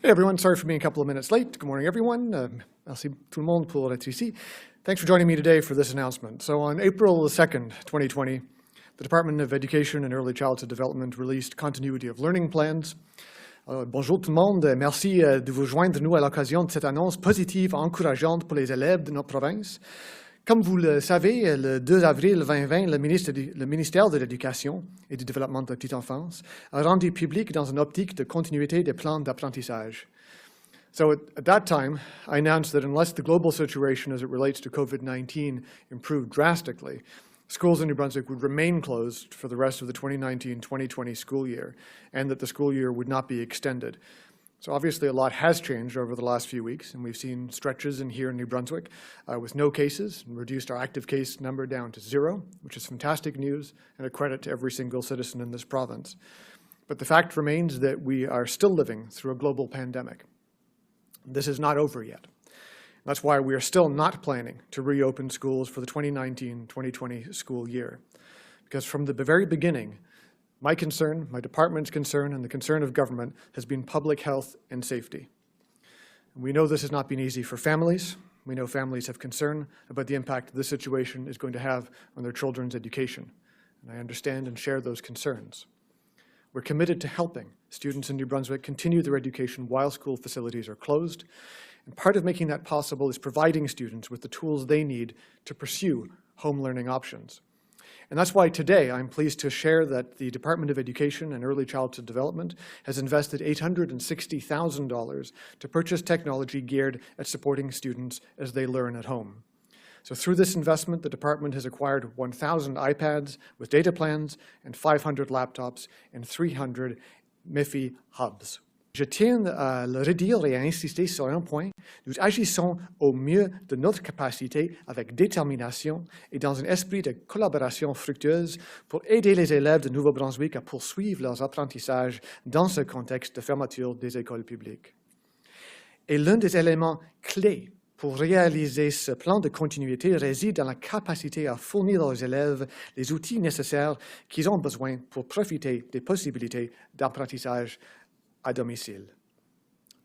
Hey everyone, sorry for being a couple of minutes late. Good morning everyone. Merci tout le monde pour être ici. Thanks for joining me today for this announcement. So on April 2nd, 2020, the Department of Education and Early Childhood Development released Continuity of Learning Plans. Bonjour tout le monde, merci de vous joindre nous à l'occasion de cette annonce positive et encourageante pour les élèves de notre province. Comme vous le savez, le 2 avril 2020, le ministère de l'Éducation et du Développement de la petite enfance a rendu public dans une optique de continuité des plans d'apprentissage. So at that time, I announced that unless the global situation as it relates to COVID-19 improved drastically, schools in New Brunswick would remain closed for the rest of the 2019-2020 school year, and that the school year would not be extended. So obviously a lot has changed over the last few weeks, and we've seen stretches in here in New Brunswick with no cases, and reduced our active case number down to 0, which is fantastic news and a credit to every single citizen in this province. But the fact remains that we are still living through a global pandemic. This is not over yet. That's why we are still not planning to reopen schools for the 2019-2020 school year. Because from the very beginning, my concern, my department's concern, and the concern of government has been public health and safety. We know this has not been easy for families. We know families have concern about the impact this situation is going to have on their children's education. And I understand and share those concerns. We're committed to helping students in New Brunswick continue their education while school facilities are closed. And part of making that possible is providing students with the tools they need to pursue home learning options. And that's why today I'm pleased to share that the Department of Education and Early Childhood Development has invested $860,000 to purchase technology geared at supporting students as they learn at home. So through this investment, the department has acquired 1,000 iPads with data plans and 500 laptops and 300 MIFI hubs. Je tiens à le redire et à insister sur un point. Nous agissons au mieux de notre capacité avec détermination et dans un esprit de collaboration fructueuse pour aider les élèves de Nouveau-Brunswick à poursuivre leurs apprentissages dans ce contexte de fermeture des écoles publiques. Et l'un des éléments clés pour réaliser ce plan de continuité réside dans la capacité à fournir aux élèves les outils nécessaires qu'ils ont besoin pour profiter des possibilités d'apprentissage à domicile.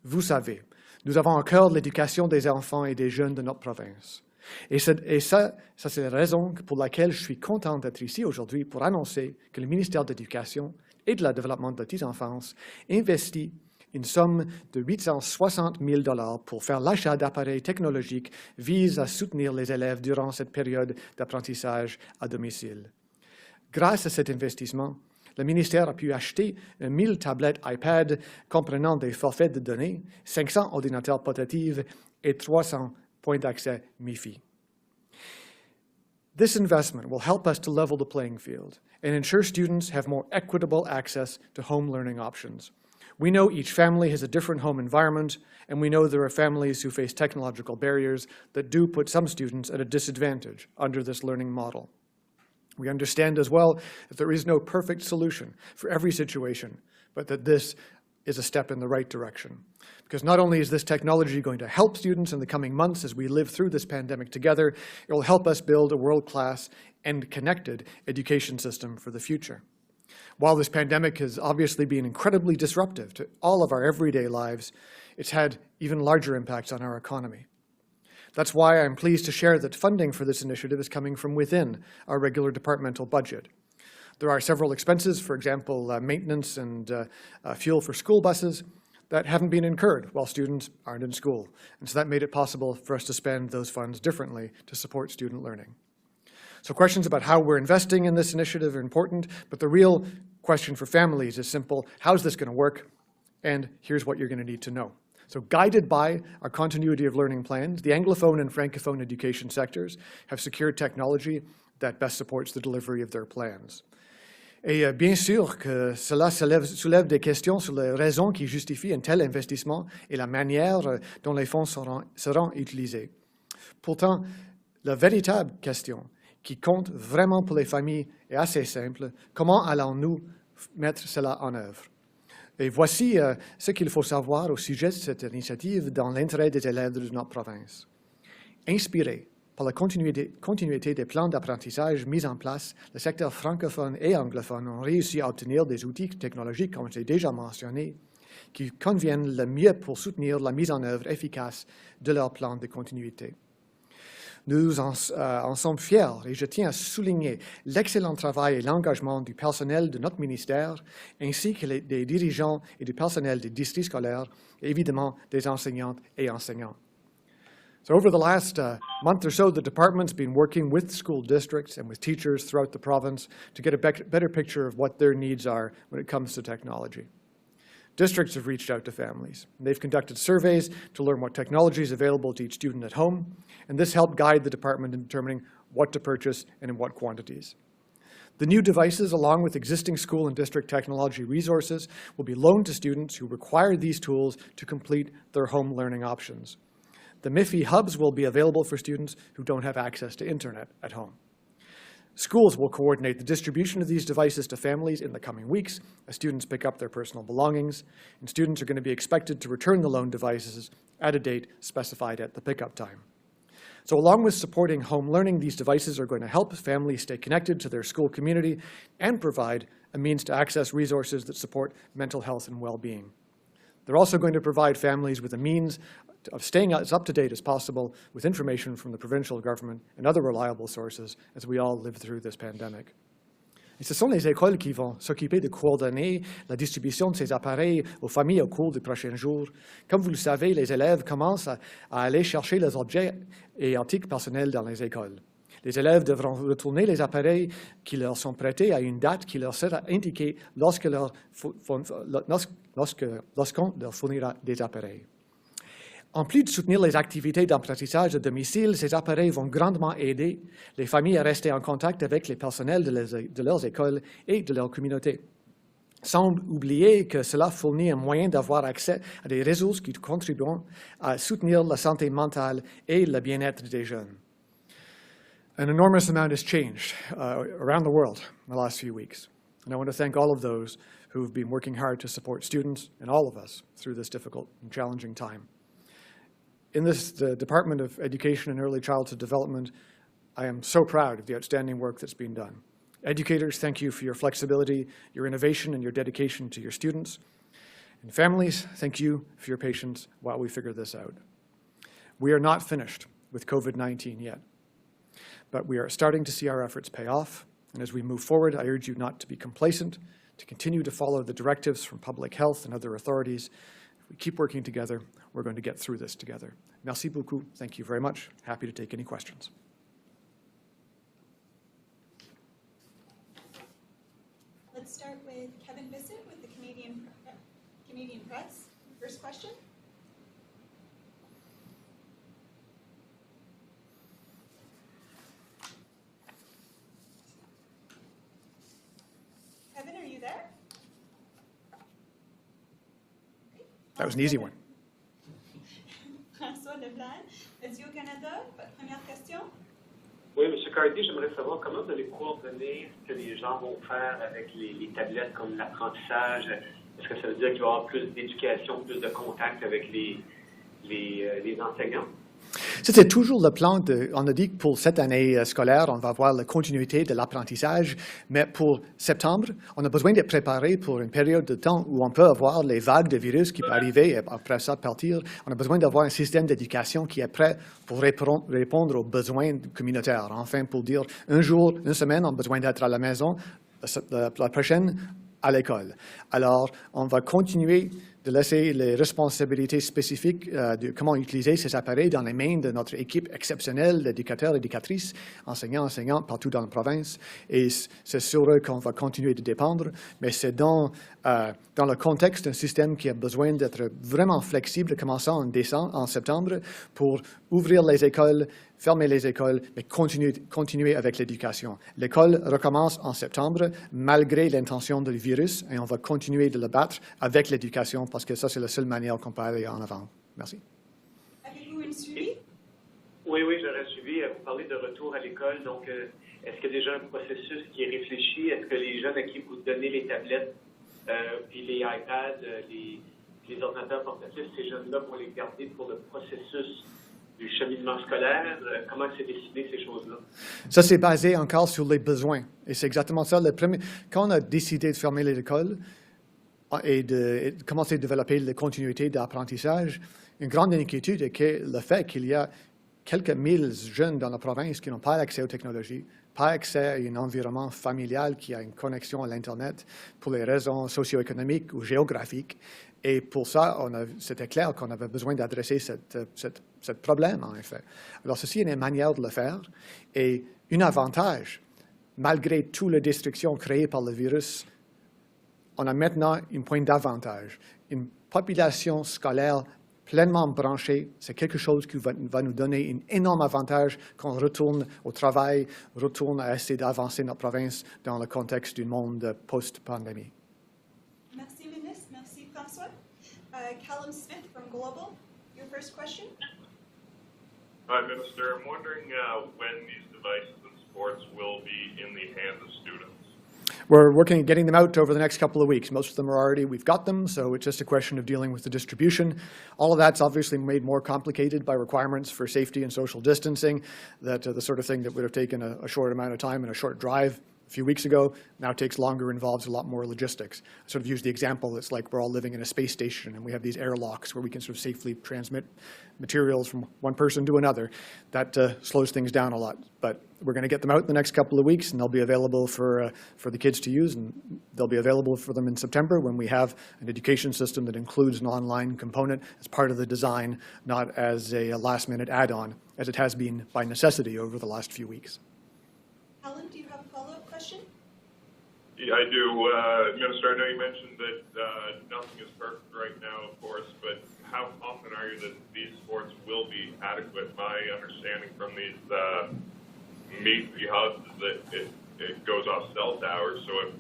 Vous savez, nous avons à cœur l'éducation des enfants et des jeunes de notre province. Et ça c'est la raison pour laquelle je suis content d'être ici aujourd'hui pour annoncer que le ministère de l'Éducation et de la Développement de la petite enfance investit une somme de 860 000 $ pour faire l'achat d'appareils technologiques visant à soutenir les élèves durant cette période d'apprentissage à domicile. Grâce à cet investissement, le ministère a pu acheter 1000 tablettes iPad comprenant des forfaits de données, 500 ordinateurs portatifs et 300 points d'accès MIFI. This investment will help us to level the playing field and ensure students have more equitable access to home learning options. We know each family has a different home environment, and we know there are families who face technological barriers that do put some students at a disadvantage under this learning model. We understand as well that there is no perfect solution for every situation, but that this is a step in the right direction. Because not only is this technology going to help students in the coming months as we live through this pandemic together, it will help us build a world-class and connected education system for the future. While this pandemic has obviously been incredibly disruptive to all of our everyday lives, it's had even larger impacts on our economy. That's why I'm pleased to share that funding for this initiative is coming from within our regular departmental budget. There are several expenses, for example, maintenance and fuel for school buses, that haven't been incurred while students aren't in school. And so that made it possible for us to spend those funds differently to support student learning. So questions about how we're investing in this initiative are important, but the real question for families is simple: how's this going to work? And here's what you're going to need to know. So guided by our continuity of learning plans, the Anglophone and Francophone education sectors have secured technology that best supports the delivery of their plans. Et bien sûr que cela soulève des questions sur les raisons qui justifient un tel investissement et la manière dont les fonds seront utilisés. Pourtant, la véritable question qui compte vraiment pour les familles est assez simple: comment allons-nous mettre cela en œuvre? Et voici ce qu'il faut savoir au sujet de cette initiative dans l'intérêt des élèves de notre province. Inspiré par la continuité des plans d'apprentissage mis en place, le secteur francophone et anglophone ont réussi à obtenir des outils technologiques, comme j'ai déjà mentionné, qui conviennent le mieux pour soutenir la mise en œuvre efficace de leur plan de continuité. Nous en sommes fiers et je tiens à souligner l'excellent travail et l'engagement du personnel de notre ministère, ainsi que des dirigeants et du personnel des districts scolaires, et évidemment des enseignantes et enseignants. So over the last month or so, the department's been working with school districts and with teachers throughout the province to get a better picture of what their needs are when it comes to technology. Districts have reached out to families. They've conducted surveys to learn what technology is available to each student at home, and this helped guide the department in determining what to purchase and in what quantities. The new devices, along with existing school and district technology resources, will be loaned to students who require these tools to complete their home learning options. The MIFI hubs will be available for students who don't have access to internet at home. Schools will coordinate the distribution of these devices to families in the coming weeks as students pick up their personal belongings, and students are going to be expected to return the loaned devices at a date specified at the pickup time. So along with supporting home learning, these devices are going to help families stay connected to their school community and provide a means to access resources that support mental health and well-being. They're also going to provide families with a means of staying as up-to-date as possible with information from the provincial government and other reliable sources as we all live through this pandemic. Et ce sont les écoles qui vont s'occuper de coordonner la distribution de ces appareils aux familles au cours des prochains jours. Comme vous le savez, les élèves commencent à aller chercher les objets et articles personnels dans les écoles. Les élèves devront retourner les appareils qui leur sont prêtés à une date qui leur sera indiquée lorsqu'on leur fournira des appareils. En plus de soutenir les activités d'apprentissage à domicile, ces appareils vont grandement aider les familles à rester en contact avec les personnels de leurs écoles et de leur communauté. Sans oublier que cela fournit un moyen d'avoir accès à des ressources qui contribueront à soutenir la santé mentale et le bien-être des jeunes. An enormous amount has changed around the world in the last few weeks. And I want to thank all of those who have been working hard to support students and all of us through this difficult and challenging time. In the Department of Education and Early Childhood Development, I am so proud of the outstanding work that's been done. Educators, thank you for your flexibility, your innovation, and your dedication to your students. And families, thank you for your patience while we figure this out. We are not finished with COVID-19 yet, but we are starting to see our efforts pay off. And as we move forward, I urge you not to be complacent, to continue to follow the directives from public health and other authorities. If we keep working together, we're going to get through this together. Merci beaucoup. Thank you very much. Happy to take any questions. Let's start with Kevin Bissett with the Canadian Press. First question. Kevin, are you there? Okay. That was an easy one. François Leblanc, Radio-Canada, votre première question. Oui, M. Cardy, j'aimerais savoir comment vous allez coordonner ce que les gens vont faire avec les tablettes comme l'apprentissage. Est-ce que ça veut dire qu'il va y avoir plus d'éducation, plus de contact avec les enseignants? C'était toujours le plan. On a dit que pour cette année scolaire, on va avoir la continuité de l'apprentissage, mais pour septembre, on a besoin d'être préparé pour une période de temps où on peut avoir les vagues de virus qui peuvent arriver et après ça partir. On a besoin d'avoir un système d'éducation qui est prêt pour répondre aux besoins communautaires. Enfin, pour dire un jour, une semaine, on a besoin d'être à la maison, la prochaine, à l'école. Alors, on va continuer de laisser les responsabilités spécifiques de comment utiliser ces appareils dans les mains de notre équipe exceptionnelle d'éducateurs et éducatrices, enseignants partout dans la province. Et c'est sur eux qu'on va continuer de dépendre. Mais c'est dans le contexte d'un système qui a besoin d'être vraiment flexible, commençant en septembre, pour ouvrir les écoles, fermer les écoles, mais continuer avec l'éducation. L'école recommence en septembre, malgré l'intention du virus, et on va continuer de le battre avec l'éducation, parce que ça, c'est la seule manière qu'on peut aller en avant. Merci. Avez-vous une suivi? Oui, j'aurais suivi. Vous parlez de retour à l'école. Donc, est-ce qu'il y a déjà un processus qui est réfléchi? Est-ce que les jeunes à qui vous donnez les tablettes, puis les iPads, les ordinateurs portatifs, ces jeunes-là vont les garder pour le processus du cheminement scolaire? Comment c'est décidé, ces choses-là? Ça, c'est basé encore sur les besoins. Et c'est exactement ça. Quand on a décidé de fermer les écoles, et de commencer à développer la continuité d'apprentissage, une grande inquiétude est que le fait qu'il y a quelques mille jeunes dans la province qui n'ont pas accès aux technologies, pas accès à un environnement familial qui a une connexion à l'Internet pour les raisons socio-économiques ou géographiques. Et pour ça, c'était clair qu'on avait besoin d'adresser ce problème, en effet. Alors, ceci est une manière de le faire. Et un avantage, malgré toutes les restrictions créées par le virus, on a maintenant un point d'avantage. Une population scolaire pleinement branchée, c'est quelque chose qui va nous donner un énorme avantage quand on retourne au travail, retourne à essayer d'avancer notre province dans le contexte du monde post-pandémie. Merci, ministre. Merci, François. Callum Smith from Global, your first question. Hi, Minister. I'm wondering when these devices and sports will be in the hands of students. We're working at getting them out over the next couple of weeks. Most of them are already, we've got them, so it's just a question of dealing with the distribution. All of that's obviously made more complicated by requirements for safety and social distancing, that the sort of thing that would have taken a short amount of time and a short drive a few weeks ago now takes longer, involves a lot more logistics. I sort of use the example, it's like we're all living in a space station and we have these airlocks where we can sort of safely transmit materials from one person to another. That slows things down a lot. But we're going to get them out in the next couple of weeks, and they'll be available for the kids to use, and they'll be available for them in September when we have an education system that includes an online component as part of the design, not as a last-minute add-on, as it has been by necessity over the last few weeks. Alan, do you have a follow-up question? Yeah, I do. Minister, I know you mentioned that nothing is perfect right now, of course, but how confident are you that these sports will be adequate? My understanding from these meet-free hubs is that it goes off cell towers, so if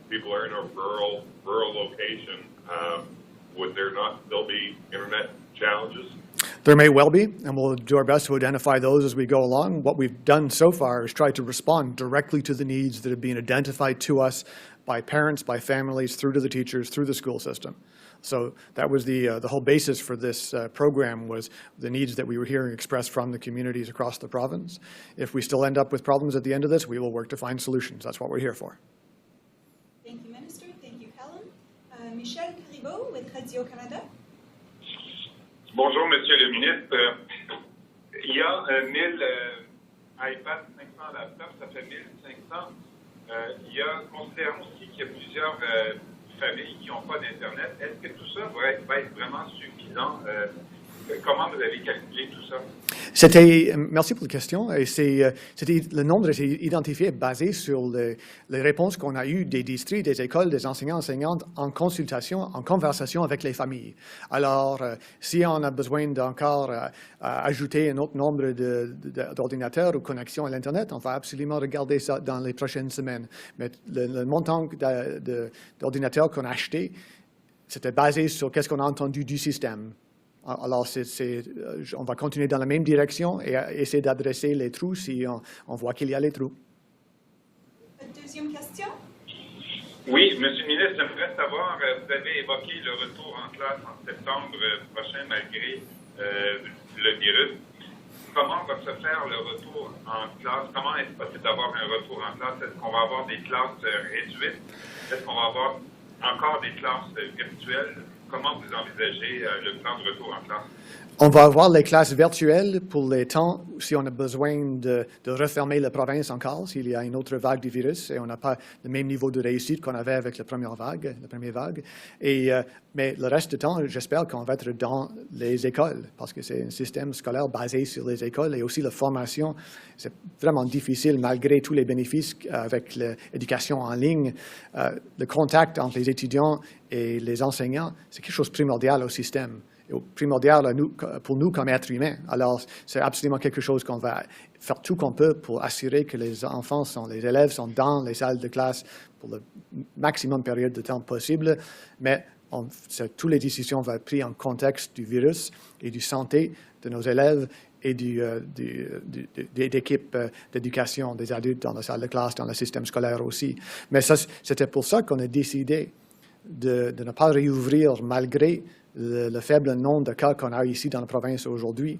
people are in a rural location, would there not still be internet challenges? There may well be, and we'll do our best to identify those as we go along. What we've done so far is try to respond directly to the needs that have been identified to us by parents, by families, through to the teachers, through the school system. So that was the whole basis for this program, was the needs that we were hearing expressed from the communities across the province. If we still end up with problems at the end of this, we will work to find solutions. That's what we're here for. Thank you, Minister. Thank you, Callum. Michel Carribeau with Radio-Canada. Bonjour, Monsieur le ministre. Il y a 1000 iPads, 500 laptops, ça fait 1500. Il y a, considérons aussi qu'il y a plusieurs familles qui n'ont pas d'Internet. Est-ce que tout ça va être vraiment suffisant? Comment vous avez calculé tout ça? Merci pour la question. Le nombre était identifié basé sur les réponses qu'on a eues des districts, des écoles, des enseignants, enseignantes en consultation, en conversation avec les familles. Alors, si on a besoin d'encore ajouter un autre nombre d'ordinateurs ou connexions à l'Internet, on va absolument regarder ça dans les prochaines semaines. Mais le montant d'ordinateurs qu'on a acheté, c'était basé sur qu'est-ce qu'on a entendu du système. Alors, on va continuer dans la même direction et essayer d'adresser les trous si on voit qu'il y a les trous. Deuxième question. Oui, Monsieur le ministre, j'aimerais savoir, vous avez évoqué le retour en classe en septembre prochain malgré le virus. Comment va se faire le retour en classe? Comment est-ce possible d'avoir un retour en classe? Est-ce qu'on va avoir des classes réduites? Est-ce qu'on va avoir encore des classes virtuelles? Comment vous envisagez le plan de retour en classe? On va avoir les classes virtuelles pour les temps si on a besoin de refermer la province encore, s'il y a une autre vague du virus et on n'a pas le même niveau de réussite qu'on avait avec la première vague. Mais le reste du temps, j'espère qu'on va être dans les écoles parce que c'est un système scolaire basé sur les écoles et aussi la formation. C'est vraiment difficile malgré tous les bénéfices avec l'éducation en ligne. Le contact entre les étudiants et les enseignants, c'est quelque chose de primordial au système. Primordial pour nous comme êtres humains. Alors, c'est absolument quelque chose qu'on va faire tout qu'on peut pour assurer que les élèves sont dans les salles de classe pour le maximum de période de temps possible. Mais toutes les décisions vont être prises en contexte du virus et du santé de nos élèves et d'équipes d'éducation des adultes dans la salle de classe, dans le système scolaire aussi. Mais c'était pour ça qu'on a décidé de ne pas réouvrir malgré le faible nombre de cas qu'on a ici dans la province aujourd'hui,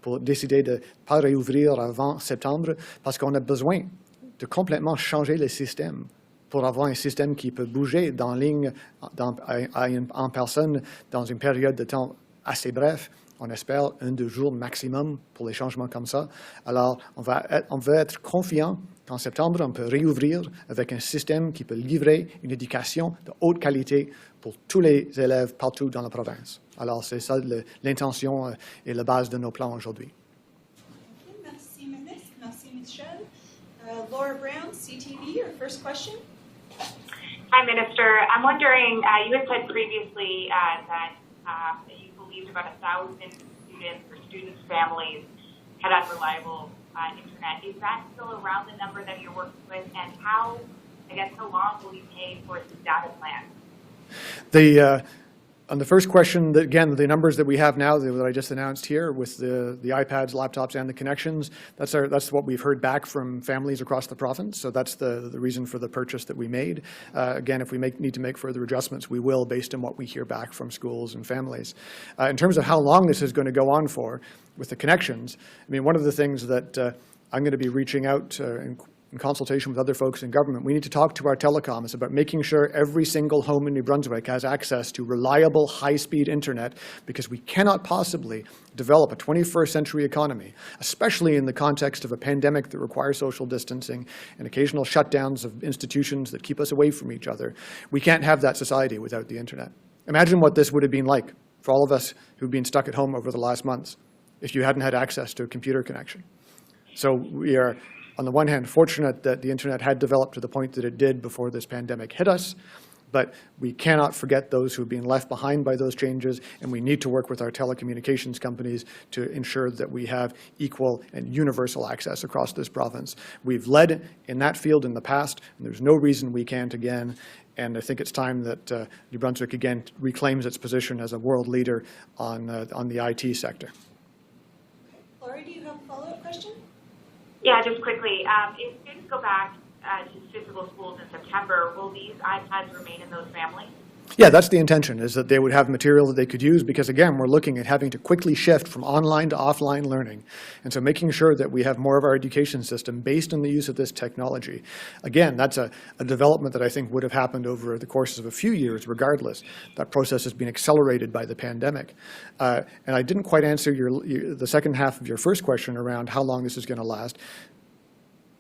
pour décider de ne pas réouvrir avant septembre, parce qu'on a besoin de complètement changer le système pour avoir un système qui peut bouger en ligne, en personne, dans une période de temps assez bref. On espère 1-2 jours maximum pour les changements comme ça. Alors, on veut être confiant qu'en septembre, on peut réouvrir avec un système qui peut livrer une éducation de haute qualité pour tous les élèves partout dans la province. Alors, c'est ça l'intention et la base de nos plans aujourd'hui. Okay, merci, ministre. Merci, Michelle. Laura Brown, CTV, your first question. Hi, Minister. I'm wondering, you had said previously that you believed about 1,000 students or students' families had unreliable internet. Is that still around the number that you're working with? And how long will you pay for the data plan? On the first question, again, the numbers that we have now that I just announced here with the iPads, laptops, and the connections, that's what we've heard back from families across the province. So that's the reason for the purchase that we made. Again, if we need to make further adjustments, we will based on what we hear back from schools and families. In terms of how long this is going to go on for with the connections, I mean, one of the things that I'm going to be reaching out in consultation with other folks in government, we need to talk to our telecoms about making sure every single home in New Brunswick has access to reliable, high-speed internet, because we cannot possibly develop a 21st century economy, especially in the context of a pandemic that requires social distancing and occasional shutdowns of institutions that keep us away from each other. We can't have that society without the internet. Imagine what this would have been like for all of us who've been stuck at home over the last months if you hadn't had access to a computer connection. So we are, on the one hand, fortunate that the internet had developed to the point that it did before this pandemic hit us, but we cannot forget those who've been left behind by those changes, and we need to work with our telecommunications companies to ensure that we have equal and universal access across this province. We've led in that field in the past, and there's no reason we can't again, and I think it's time that New Brunswick again reclaims its position as a world leader on the IT sector. Laura, do you have a follow-up question? Yeah, just quickly, if students go back to physical schools in September, will these iPads remain in those families? Yeah, that's the intention, is that they would have material that they could use, because again, we're looking at having to quickly shift from online to offline learning. And so making sure that we have more of our education system based on the use of this technology. Again, that's a development that I think would have happened over the course of a few years regardless. That process has been accelerated by the pandemic. And I didn't quite answer the second half of your first question around how long this is going to last.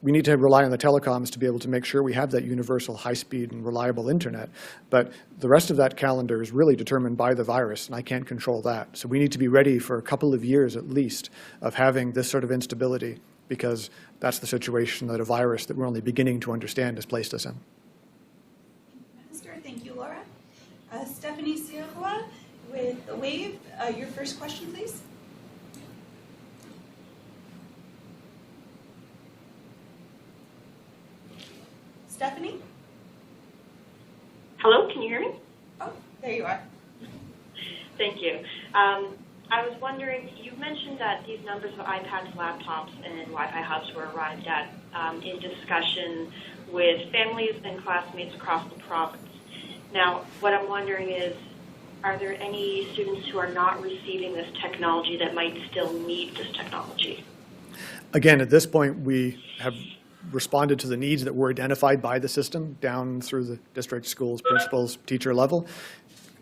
We need to rely on the telecoms to be able to make sure we have that universal high-speed and reliable internet. But the rest of that calendar is really determined by the virus, and I can't control that. So we need to be ready for a couple of years at least of having this sort of instability, because that's the situation that a virus that we're only beginning to understand has placed us in. Minister, thank you, Laura. Stephanie Sirois with the Wave, your first question, please. Stephanie? Hello, can you hear me? Oh, there you are. Thank you. I was wondering, you mentioned that these numbers of iPads, laptops, and Wi-Fi hubs were arrived at in discussion with families and classmates across the province. Now, what I'm wondering is, are there any students who are not receiving this technology that might still need this technology? Again, at this point, we have responded to the needs that were identified by the system down through the district, schools, principals, teacher level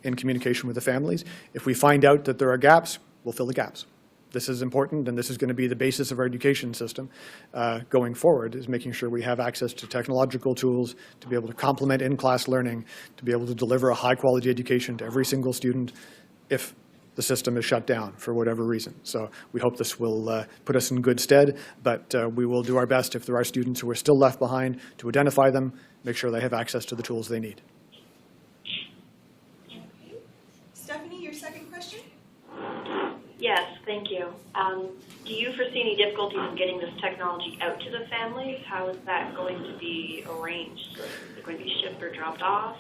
in communication with the families. If we find out that there are gaps, we'll fill the gaps. This is important, and this is going to be the basis of our education system going forward, is making sure we have access to technological tools to be able to complement in-class learning, to be able to deliver a high-quality education to every single student if the system is shut down for whatever reason. So we hope this will put us in good stead, but we will do our best if there are students who are still left behind to identify them, make sure they have access to the tools they need. Okay. Stephanie, your second question? Yes, thank you. Do you foresee any difficulties in getting this technology out to the families? How is that going to be arranged? Is it going to be shipped or dropped off?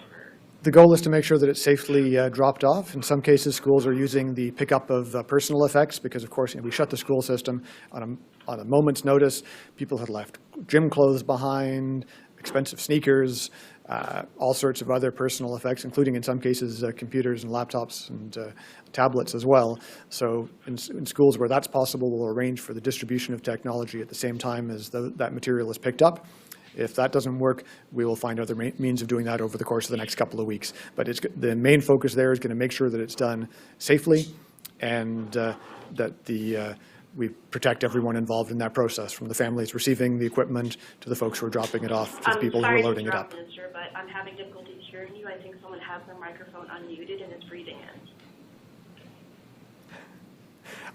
The goal is to make sure that it's safely dropped off. In some cases, schools are using the pickup of personal effects because, of course, we shut the school system on a moment's notice. People had left gym clothes behind, expensive sneakers, all sorts of other personal effects, including in some cases computers and laptops and tablets as well. So in schools where that's possible, we'll arrange for the distribution of technology at the same time as that material is picked up. If that doesn't work, we will find other means of doing that over the course of the next couple of weeks. But the main focus there is going to make sure that it's done safely and that we protect everyone involved in that process, from the families receiving the equipment to the folks who are dropping it off to the people who are loading it up. Sorry to interrupt, Minister, but I'm having difficulty hearing you. I think someone has their microphone unmuted and is breathing in.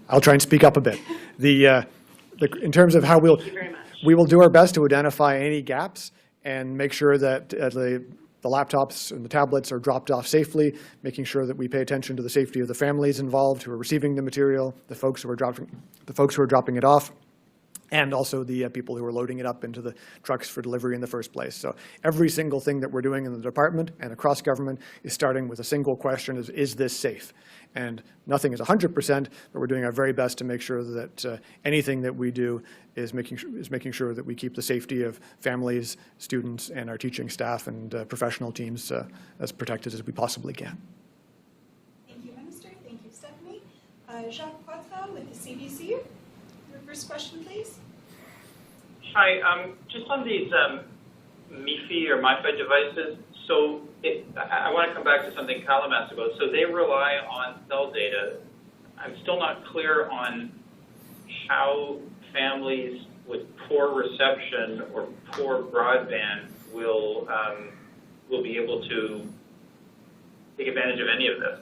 I'll try and speak up a bit. In terms of how Thank you very much. we will do our best to identify any gaps and make sure that the laptops and the tablets are dropped off safely, making sure that we pay attention to the safety of the families involved who are receiving the material, the folks who are dropping it off, and also the people who are loading it up into the trucks for delivery in the first place. So every single thing that we're doing in the department and across government is starting with a single question: is this safe? And nothing is 100%, but we're doing our very best to make sure that anything that we do is making sure that we keep the safety of families, students, and our teaching staff and professional teams as protected as we possibly can. Thank you, Minister. Thank you, Stephanie. Jacques Poitras with the CBC. Your first question, please. Hi, just on these MiFi or MiFi devices, so I want to come back to something Callum asked about. So they rely on cell data. I'm still not clear on how families with poor reception or poor broadband will be able to take advantage of any of this.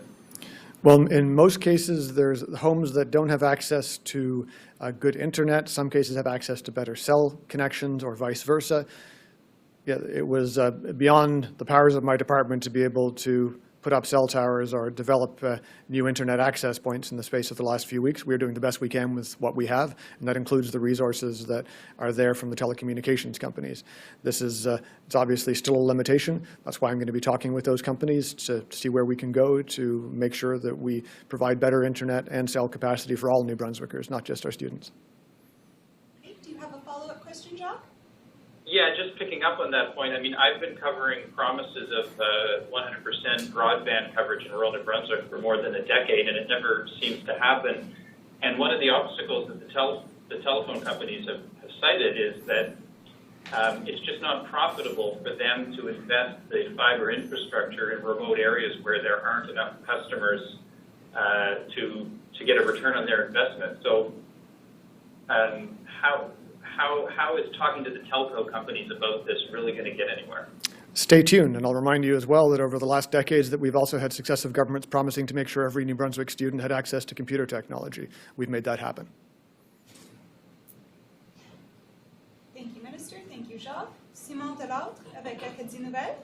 Well, in most cases, there's homes that don't have access to good internet. Some cases have access to better cell connections or vice versa. Yeah, it was beyond the powers of my department to be able to put up cell towers or develop new internet access points in the space of the last few weeks. We're doing the best we can with what we have, and that includes the resources that are there from the telecommunications companies. This is it's obviously still a limitation. That's why I'm going to be talking with those companies to see where we can go to make sure that we provide better internet and cell capacity for all New Brunswickers, not just our students. Okay, do you have a follow-up question, Jacques? Yeah, just picking up on that point, I mean, I've been covering promises of 100% broadband coverage in rural New Brunswick for more than a decade, and it never seems to happen. And one of the obstacles that the telephone companies have cited is that it's just not profitable for them to invest the fiber infrastructure in remote areas where there aren't enough customers to get a return on their investment. So how is talking to the telco companies about this really going to get anywhere? Stay tuned, and I'll remind you as well that over the last decades that we've also had successive governments promising to make sure every New Brunswick student had access to computer technology. We've made that happen. Thank you, Minister. Thank you, Jacques. Simon Delattre avec Acadie Nouvelle.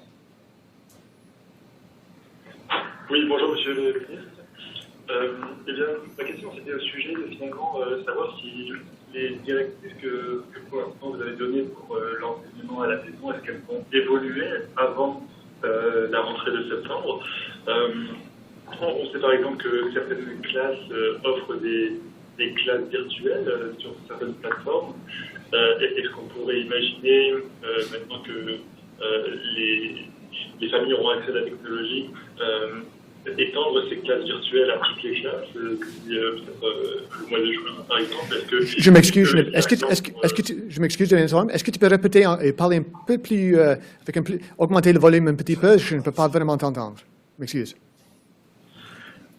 Oui, bonjour Monsieur le Ministre. Eh bien, ma question c'était au sujet de finalement savoir si les directives que pour l'instant vous avez données pour l'enseignement à la maison, est-ce qu'elles vont évoluer avant la rentrée de septembre. On sait par exemple que certaines classes offrent des classes virtuelles sur certaines plateformes. Est-ce qu'on pourrait imaginer, maintenant que les familles auront accès à la technologie, étendre ces classes virtuelles à toutes les classes, peut-être le mois de juin, par exemple. Je m'excuse, je m'excuse de l'interrompre. Est-ce que tu peux répéter et parler un peu plus, augmenter le volume un petit peu? Je ne peux pas vraiment t'entendre. Je m'excuse.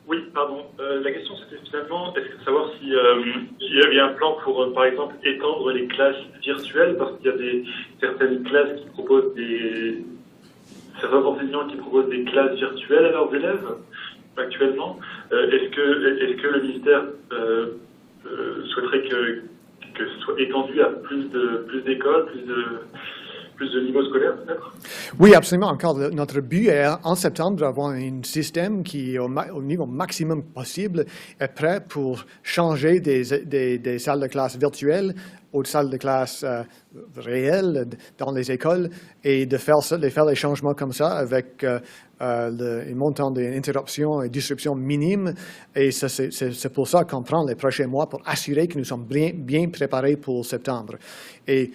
Oui, pardon. La question c'était finalement, est-ce que savoir si il y avait un plan pour, par exemple, étendre les classes virtuelles, parce qu'il y a certaines classes qui proposent certains enseignants qui proposent des classes virtuelles à leurs élèves actuellement. Est-ce que le ministère souhaiterait que ce soit étendu à plus d'écoles, plus de niveaux scolaires peut-être? Oui, absolument. Encore, notre but est en septembre d'avoir un système qui, au niveau maximum possible, est prêt pour changer des salles de classe virtuelles aux salles de classe réelles dans les écoles et de faire les changements comme ça avec un montant d'interruption et disruption minime. Et c'est pour ça qu'on prend les prochains mois pour assurer que nous sommes bien préparés pour septembre. Et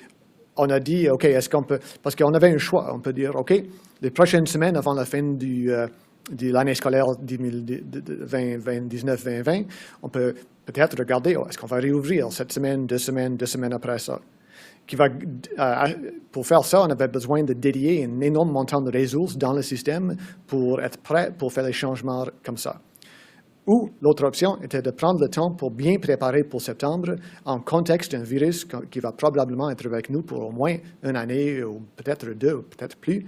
on a dit, OK, est-ce qu'on peut, parce qu'on avait un choix, on peut dire, OK, les prochaines semaines avant la fin de l'année scolaire 2019-2020, on peut peut-être regarder, est-ce qu'on va réouvrir cette semaine, 2 semaines après ça. Pour faire ça, on avait besoin de dédier un énorme montant de ressources dans le système pour être prêt pour faire les changements comme ça. Ou l'autre option était de prendre le temps pour bien préparer pour septembre en contexte d'un virus qui va probablement être avec nous pour au moins une année, ou peut-être 2, ou peut-être plus,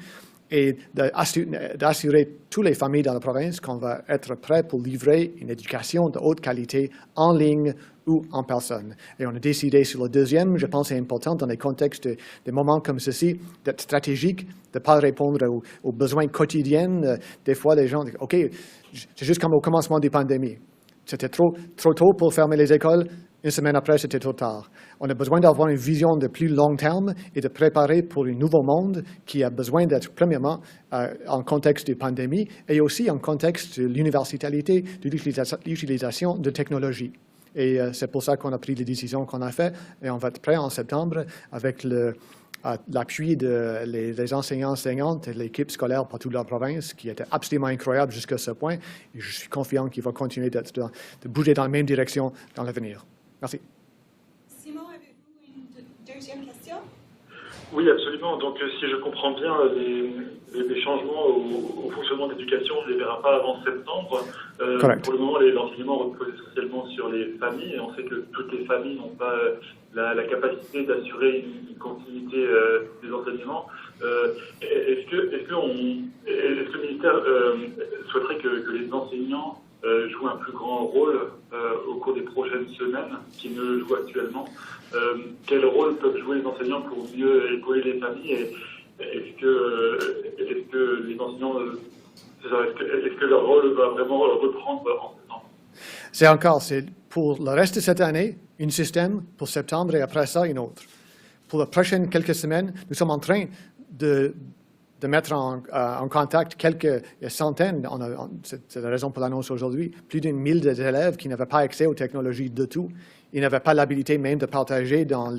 et d'assurer toutes les familles dans la province qu'on va être prêt pour livrer une éducation de haute qualité en ligne ou en personne. Et on a décidé sur le deuxième. Je pense que c'est important dans les contextes des moments comme ceci d'être stratégique, de ne pas répondre aux besoins quotidiens. Des fois, les gens disent « OK, c'est juste comme au commencement des pandémies. C'était trop tôt pour fermer les écoles. Une semaine après, c'était trop tard. » On a besoin d'avoir une vision de plus long terme et de préparer pour un nouveau monde qui a besoin d'être, premièrement, en contexte de pandémie et aussi en contexte de l'universalité, de l'utilisation de technologies. Et c'est pour ça qu'on a pris les décisions qu'on a faites et on va être prêt en septembre avec l'appui des enseignants-enseignantes et l'équipe scolaire par toute la province qui était absolument incroyable jusqu'à ce point. Et je suis confiant qu'il va continuer de bouger dans la même direction dans l'avenir. Merci. Simon, avez-vous une deuxième question? Oui, absolument. Donc, si je comprends bien, les changements au fonctionnement de l'éducation, on ne les verra pas avant septembre. Pour le moment, l'enseignement repose essentiellement sur les familles. Et on sait que toutes les familles n'ont pas la capacité d'assurer une continuité des enseignements. Est-ce que le ministère souhaiterait que les enseignants jouent un plus grand rôle au cours des prochaines semaines qu'ils ne le jouent actuellement? Quel rôle peuvent jouer les enseignants pour mieux épauler les familles? Et est-ce que les enseignants, est-ce que leur rôle va vraiment reprendre en septembre? C'est pour le reste de cette année, un système pour septembre et après ça, une autre. Pour les prochaines quelques semaines, nous sommes en train de mettre en contact quelques centaines, c'est la raison pour l'annonce aujourd'hui, plus d'1 000 élèves qui n'avaient pas accès aux technologies de tout. Ils n'avaient pas l'habilité même de partager dans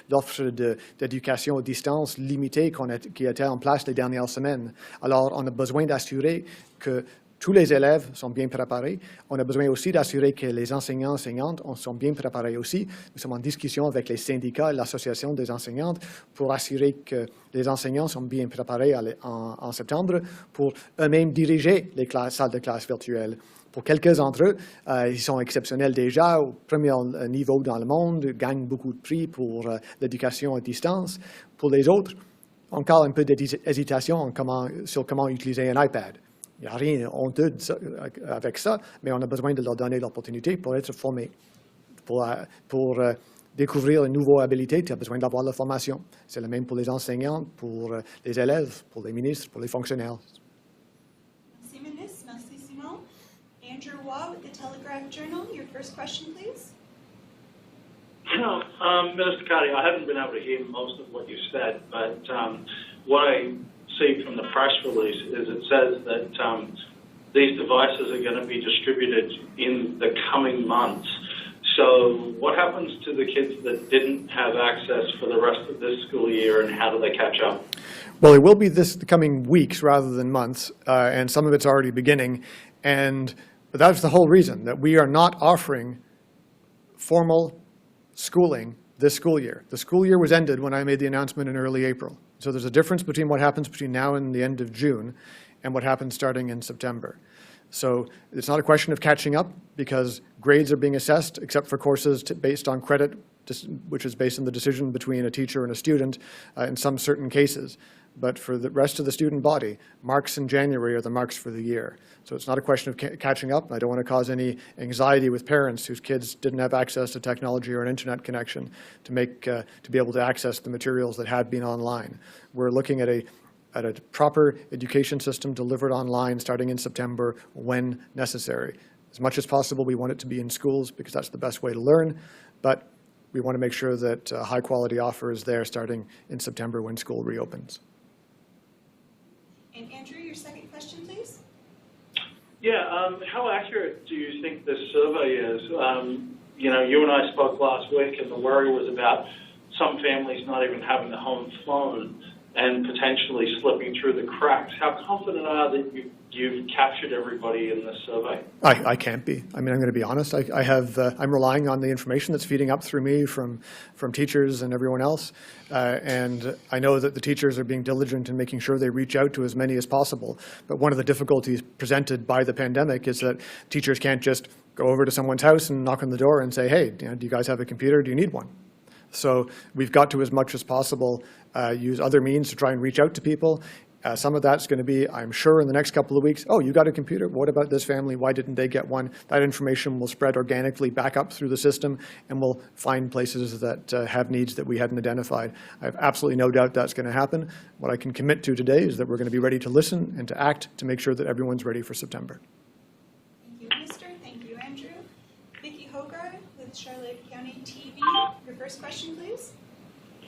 l'offre d'éducation à distance limitée qui était en place les dernières semaines. Alors, on a besoin d'assurer que tous les élèves sont bien préparés. On a besoin aussi d'assurer que les enseignants et enseignantes sont bien préparés aussi. Nous sommes en discussion avec les syndicats et l'association des enseignantes pour assurer que les enseignants sont bien préparés en septembre pour eux-mêmes diriger les salles de classe virtuelles. Pour quelques d'entre eux, ils sont exceptionnels déjà, au premier niveau dans le monde, gagnent beaucoup de prix pour l'éducation à distance. Pour les autres, encore un peu d'hésitation sur comment utiliser un iPad. Il n'y a rien de honteux avec ça, mais on a besoin de leur donner l'opportunité pour être formés. Pour découvrir une nouvelle habilité, tu as besoin d'avoir la formation. C'est le même pour les enseignants, pour les élèves, pour les ministres, pour les fonctionnaires. Merci, ministre. Merci, Simon. Andrew Waugh with the Telegraph Journal. Your first question, please. Minister Cardy, I haven't been able to hear most of what you said, but what I see from the press release is it says that these devices are going to be distributed in the coming months. So what happens to the kids that didn't have access for the rest of this school year, and how do they catch up? Well, it will be the coming weeks rather than months, and some of it's already beginning. But that's the whole reason, that we are not offering formal schooling this school year. The school year was ended when I made the announcement in early April. So there's a difference between what happens between now and the end of June and what happens starting in September. So it's not a question of catching up because grades are being assessed except for courses based on credit, which is based on the decision between a teacher and a student in some certain cases. But for the rest of the student body, marks in January are the marks for the year. So it's not a question of catching up. I don't want to cause any anxiety with parents whose kids didn't have access to technology or an internet connection to be able to access the materials that had been online. We're looking at a proper education system delivered online starting in September when necessary. As much as possible, we want it to be in schools because that's the best way to learn, but we want to make sure that high-quality offer is there starting in September when school reopens. And Andrew, your second question, please. Yeah, how accurate do you think this survey is? You and I spoke last week, and the worry was about some families not even having a home phone. and potentially slipping through the cracks. How confident are that you've captured everybody in this survey? I can't be. I mean, I'm going to be honest. I'm relying on the information that's feeding up through me from teachers and everyone else. And I know that the teachers are being diligent in making sure they reach out to as many as possible. But one of the difficulties presented by the pandemic is that teachers can't just go over to someone's house and knock on the door and say, hey, do you guys have a computer? Do you need one? So we've got to, as much as possible, use other means to try and reach out to people. Some of that's going to be, I'm sure, in the next couple of weeks, oh, you got a computer? What about this family? Why didn't they get one? That information will spread organically back up through the system, and we'll find places that have needs that we hadn't identified. I have absolutely no doubt that's going to happen. What I can commit to today is that we're going to be ready to listen and to act to make sure that everyone's ready for September. Thank you, Minister. Thank you, Andrew. Vicki Hogarth with Charlotte County TV. Your first question, please.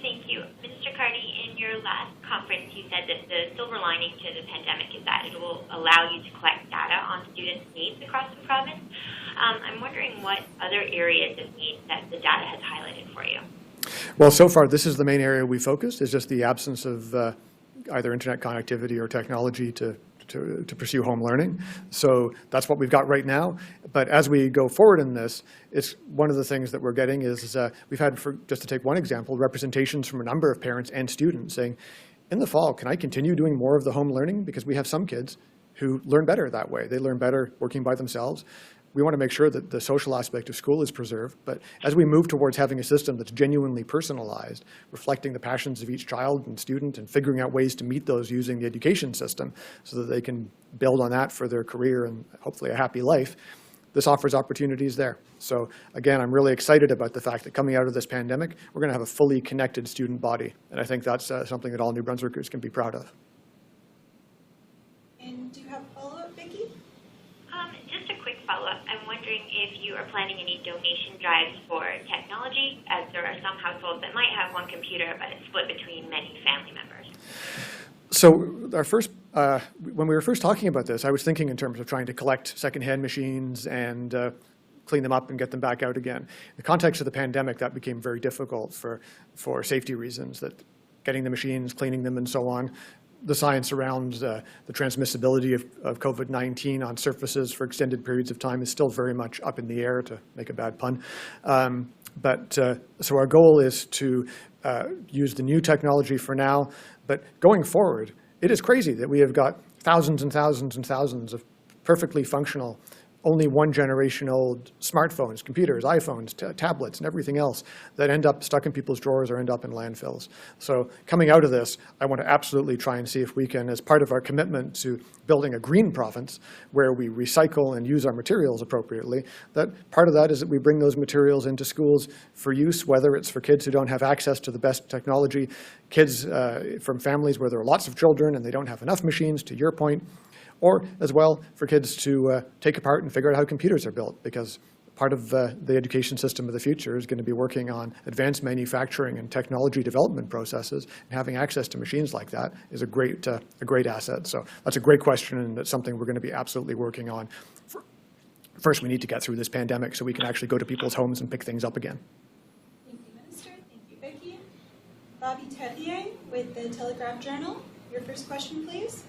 Thank you. Minister Cardy, in your last conference, you said that the silver lining to the pandemic is that it will allow you to collect data on students' needs across the province. I'm wondering what other areas of need that the data has highlighted for you. Well, so far, this is the main area we focused, is just the absence of either internet connectivity or technology to pursue home learning. So that's what we've got right now. But as we go forward in this, it's one of the things that we're getting is we've had, just to take one example, representations from a number of parents and students saying, in the fall, can I continue doing more of the home learning? Because we have some kids who learn better that way. They learn better working by themselves. We want to make sure that the social aspect of school is preserved. But as we move towards having a system that's genuinely personalized, reflecting the passions of each child and student and figuring out ways to meet those using the education system so that they can build on that for their career and hopefully a happy life, this offers opportunities there. So again, I'm really excited about the fact that coming out of this pandemic, we're going to have a fully connected student body. And I think that's something that all New Brunswickers can be proud of. And do you have a follow-up, Vicki? Just a quick follow-up. I'm wondering if you are planning any donation drives for technology, as there are some households that might have one computer, but it's split between many family members. So our first, when we were first talking about this, I was thinking in terms of trying to collect secondhand machines and clean them up and get them back out again. In the context of the pandemic, that became very difficult for safety reasons, that getting the machines, cleaning them, and so on. The science around the transmissibility of COVID-19 on surfaces for extended periods of time is still very much up in the air, to make a bad pun. So our goal is to use the new technology for now, but going forward, it is crazy that we have got thousands and thousands and thousands of perfectly functional, only one generation old smartphones, computers, iPhones, tablets, and everything else that end up stuck in people's drawers or end up in landfills. So coming out of this, I want to absolutely try and see if we can, as part of our commitment to building a green province where we recycle and use our materials appropriately, that part of that is that we bring those materials into schools for use, whether it's for kids who don't have access to the best technology, kids from families where there are lots of children and they don't have enough machines, to your point, or as well for kids to take apart and figure out how computers are built, because part of the education system of the future is going to be working on advanced manufacturing and technology development processes, and having access to machines like that is a great asset. So that's a great question, and it's something we're going to be absolutely working on. First, we need to get through this pandemic so we can actually go to people's homes and pick things up again. Thank you, Minister. Thank you, Vicki. Bobby Terrier with the Telegraph Journal. Your first question, please.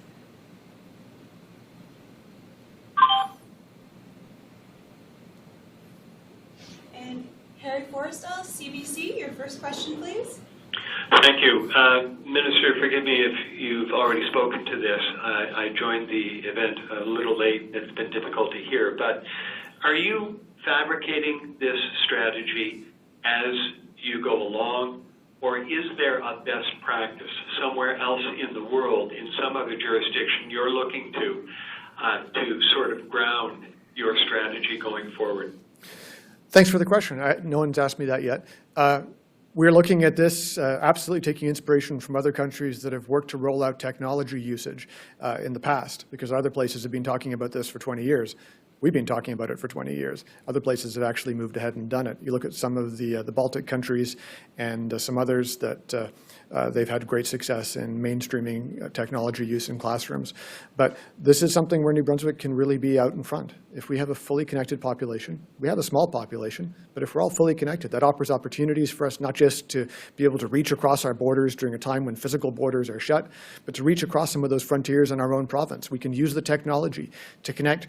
And Harry Forrestal, CBC, your first question, please. Thank you. Minister, forgive me if you've already spoken to this. I joined the event a little late. It's been difficult to hear. But are you fabricating this strategy as you go along, or is there a best practice somewhere else in the world, in some other jurisdiction you're looking to sort of ground your strategy going forward? Thanks for the question. No one's asked me that yet. We're looking at this, absolutely taking inspiration from other countries that have worked to roll out technology usage in the past, because other places have been talking about this for 20 years. We've been talking about it for 20 years. Other places have actually moved ahead and done it. You look at some of the Baltic countries and some others that they've had great success in mainstreaming technology use in classrooms. But this is something where New Brunswick can really be out in front. If we have a fully connected population, we have a small population, but if we're all fully connected, that offers opportunities for us not just to be able to reach across our borders during a time when physical borders are shut, but to reach across some of those frontiers in our own province. We can use the technology to connect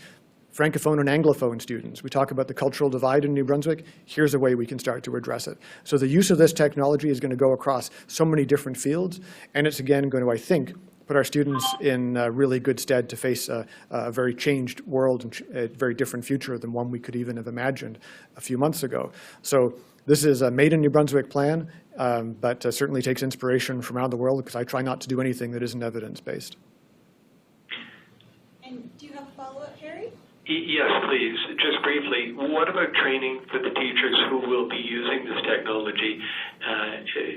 Francophone and Anglophone students. We talk about the cultural divide in New Brunswick. Here's a way we can start to address it. So the use of this technology is going to go across so many different fields, and it's again going to, I think, put our students in really good stead to face a very changed world and a very different future than one we could even have imagined a few months ago. So this is a made in New Brunswick plan, but certainly takes inspiration from around the world, because I try not to do anything that isn't evidence-based. And do you have a follow-up, Harry? Yes, please. Just briefly, what about training for the teachers who will be using this technology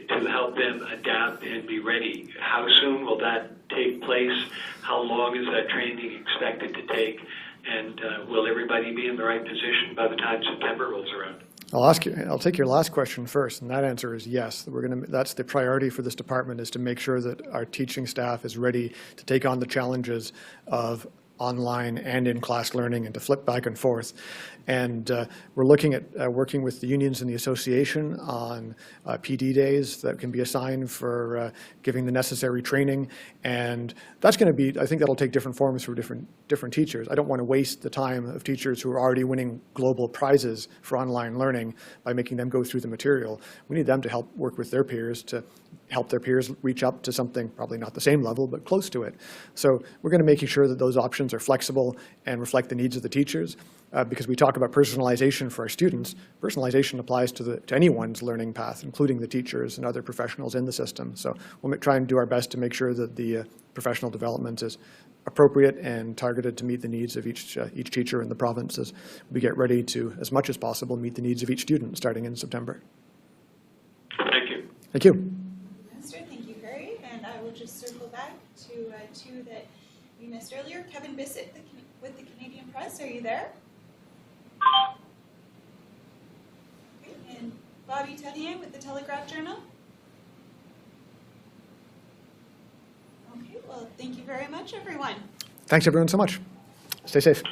to help them adapt and be ready? How soon will that take place? How long is that training expected to take? And will everybody be in the right position by the time September rolls around? I'll take your last question first, and that answer is yes. That's the priority for this department, is to make sure that our teaching staff is ready to take on the challenges of online and in-class learning and to flip back and forth. And we're looking at working with the unions and the association on PD days that can be assigned for giving the necessary training. And that's going to be, I think that'll take different forms for different teachers. I don't want to waste the time of teachers who are already winning global prizes for online learning by making them go through the material. We need them to help work with their peers to help their peers reach up to something, probably not the same level, but close to it. So we're going to make sure that those options are flexible and reflect the needs of the teachers. Because we talk about personalization for our students, personalization applies to anyone's learning path, including the teachers and other professionals in the system. So we'll try and do our best to make sure that the professional development is appropriate and targeted to meet the needs of each teacher in the province as we get ready to, as much as possible, meet the needs of each student starting in September. Thank you. Thank you. Minister, thank you, Harry. And I will just circle back to two that we missed earlier. Kevin Bissett with the Canadian Press, are you there? Okay. And Bobby Terrien with the Telegraph Journal. Okay, well, thank you very much, everyone. Thanks, everyone, so much. Stay safe.